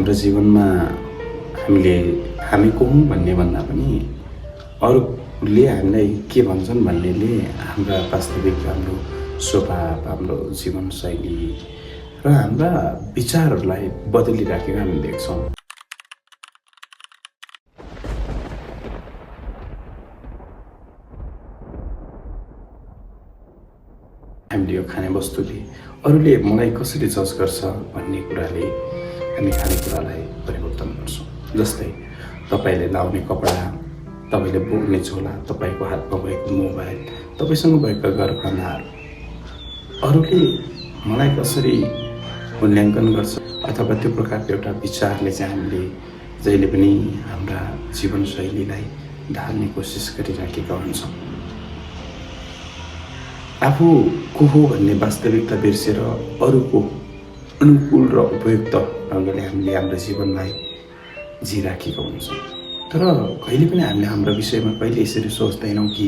हाम्रो जीवनमा हामी को हौँ भन्ने भन्दा पनि अरूले हामीलाई के भन्छन् भन्नेले हाम्रा वास्तविक हाम्रो स्वभाव, हाम्रो जीवनशैली र हाम्रा विचारहरूलाई बदलिराखेको हामी देख्छौँ। हामीले यो खाने वस्तुले अरूले मलाई कसरी जज गर्छ भन्ने कुराले हामी खानेकुरालाई परिवर्तन गर्छौँ। जस्तै तपाईँले लाउने कपडा, तपाईँले बोक्ने झोला, तपाईँको हातमा भएको मोबाइल, तपाईँसँग भएका गरगहनाहरू अरूले मलाई कसरी मूल्याङ्कन गर्छ अथवा त्यो प्रकारको एउटा विचारले चाहिँ हामीले जहिले पनि हाम्रा जीवनशैलीलाई ढाल्ने कोसिस गरिराखेका हुन्छौँ। आफू को हो भन्ने वास्तविकता बिर्सेर अरूको अनुकूल र उपयुक्त ढङ्गले हामीले हाम्रो जीवनलाई जिराखेका हुन्छौँ। तर कहिले पनि हामीले हाम्रो विषयमा कहिले यसरी सोच्दैनौँ कि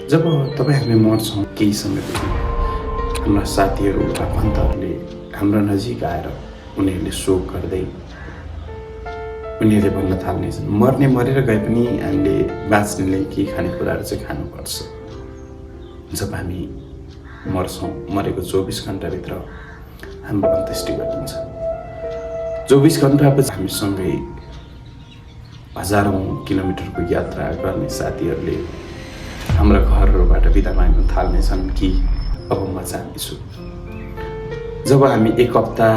जब तपाईँ हामी मर्छौँ केही समयपछि हाम्रा साथीहरू आफन्तहरूले हाम्रो नजिक आएर उनीहरूले शोक गर्दै उनीहरूले भन्न थाल्नेछन्, मरेर गए पनि हामीले बाँच्नेले केही खानेकुराहरू चाहिँ खानुपर्छ। जब हामी मर्छौँ, मरेको 24 घन्टाभित्र हाम्रो अन्त्येष्टि गरिन्छ। 24 घन्टापछि हामीसँगै हजारौँ किलोमिटरको यात्रा गर्ने साथीहरूले हाम्रा घरहरूबाट बिदा माग्न थाल्नेछन् कि अब म जानेछु। जब हामी 1 हप्ता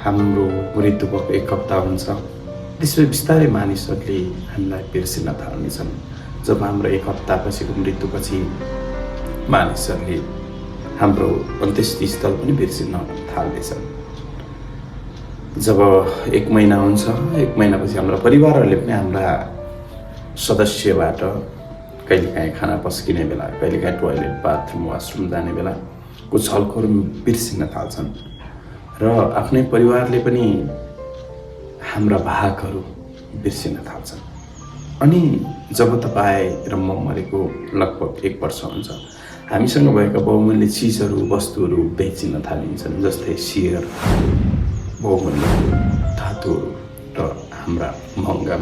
हाम्रो मृत्यु भएको 1 हप्ता हुन्छ, त्यसपछि बिस्तारै मानिसहरूले हामीलाई बिर्सिन थाल्नेछन्। जब हाम्रो 1 हप्तापछिको मृत्युपछि मानिसहरूले हाम्रो अन्त्येष्टि स्थल पनि बिर्सिन थाल्नेछन्। जब 1 महिना हुन्छ, 1 महिनापछि हाम्रा परिवारहरूले पनि हाम्रा सदस्यबाट कहिलेकाहीँ खाना पस्किने बेला, कहिलेकाहीँ टोयलेट, बाथरुम, वासरुम जाने बेलाको छलखोर बिर्सिन थाल्छन् र आफ्नै परिवारले पनि हाम्रा भागहरू बिर्सिन थाल्छन्। अनि जब तपाईँ र म मरेको लगभग 1 वर्ष हुन्छ, हामीसँग भएका बहुमूल्य चिजहरू, वस्तुहरू बेचिन थालिन्छन्। जस्तै सेयर, बहुमूल्य धातुहरू र हाम्रा महँगा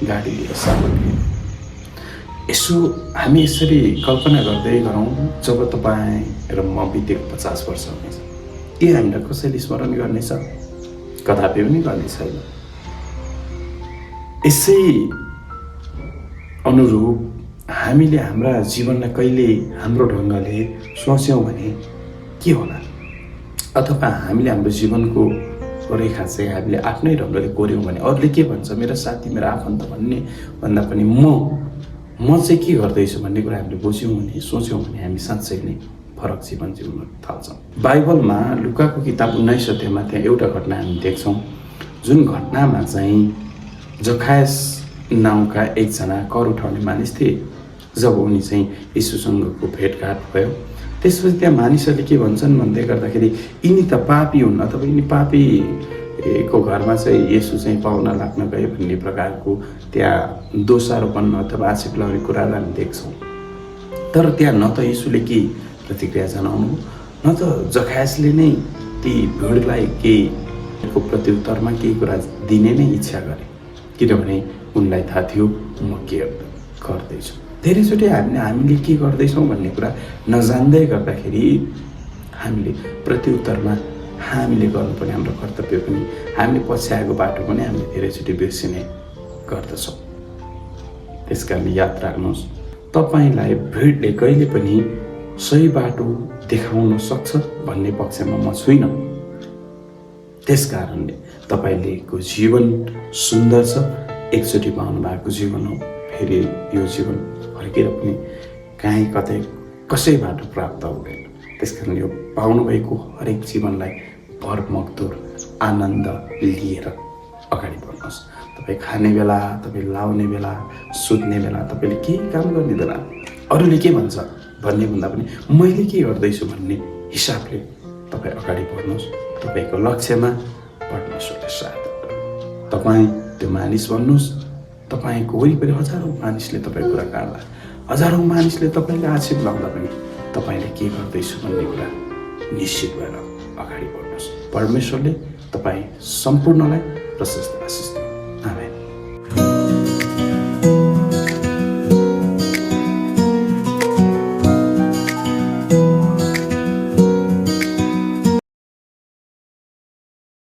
गाडी र सामग्री। यसो हामी यसरी कल्पना गर्दै गरौँ, जब तपाईँ र म बितेको 50 वर्ष हुनेछ, के हामीलाई कसैले स्मरण गर्नेछ? कदापि पनि गर्ने छैन। यसै अनुरूप हामीले हाम्रा जीवनलाई कहिले हाम्रो ढङ्गले सोच्यौँ भने के होला? अथवा हामीले हाम्रो जीवनको रेखा चाहिँ हामीले आफ्नै ढङ्गले कोर्यौँ भने अरूले के भन्छ, मेरो साथी, मेरो आफन्त भन्ने भन्दा पनि म चाहिँ के गर्दैछु भन्ने कुरा हामीले बुझ्यौँ भने, सोच्यौँ भने हामी साँच्चै नै फरक जीवन जिउन थाल्छौँ। बाइबलमा लुकाको किताब 19 अध्यायमा त्यहाँ एउटा घटना हामी देख्छौँ, जुन घटनामा चाहिँ जखायस नाउँका एकजना कर उठाउने मानिस थिए। जब उनी चाहिँ यीशुसँगको भेटघाट भयो, त्यसपछि त्यहाँ मानिसहरूले के भन्छन् भन्दै गर्दाखेरि यिनी त पापी हुन् अथवा यिनी पापीको घरमा चाहिँ येशू चाहिँ पाउन लाग्न गए भन्ने प्रकारको त्यहाँ दोषारोपण अथवा आक्षेप लगाउने कुराहरू हामी देख्छौँ। तर त्यहाँ न त येशूले के प्रतिक्रिया जनाउनु, न त जखायसले नै ती भिडलाई केहीको प्रत्युत्तरमा केही कुरा दिने नै इच्छा गरे, किनभने उनलाई थाहा थियो म के गर्दैछु। धेरैचोटि हामीले के गर्दैछौँ भन्ने कुरा नजान्दै गर्दाखेरि हामीले प्रत्युत्तरमा हामीले गर्नुपर्ने हाम्रो कर्तव्य पनि, हामीले पछ्याएको बाटो पनि हामीले धेरैचोटि बिर्सिने गर्दछौँ। त्यसकारण याद राख्नुहोस्, तपाईँलाई भिडले कहिले पनि सही बाटो देखाउन सक्छ भन्ने पक्षमा म छुइनँ। त्यसकारणले तपाईँलेको जीवन सुन्दर छ, एकचोटि पाउनु भएको जीवन हो। फेरि यो जीवन फर्केर पनि काहीँ कतै कसैबाट प्राप्त हुँदैन। त्यसकारण यो पाउनुभएको हरेक जीवनलाई भरमग्दुर आनन्द लिएर अगाडि बढ्नुहोस्। तपाईँ खाने बेला, तपाईँ लाउने बेला, सुत्ने बेला, तपाईँले केही काम गर्ने बेला अरूले के भन्छ भन्ने भन्दा पनि मैले के गर्दैछु भन्ने हिसाबले तपाईँ अगाडि बढ्नुहोस्। तपाईँको लक्ष्यमा परमेश्वरले साथ गर्छ। तपाईँ त्यो मानिस बन्नुहोस्। तपाईँको वरिपरि हजारौँ मानिसले तपाईँको कुरा काट्ला, हजारौँ मानिसले तपाईँले आक्षेप लाउँदा पनि तपाईँले के गर्दैछु भन्ने कुरा निश्चित भएर अगाडि बढ्नुहोस्। परमेश्वरले तपाईँ सम्पूर्णलाई प्रशस्त आशिष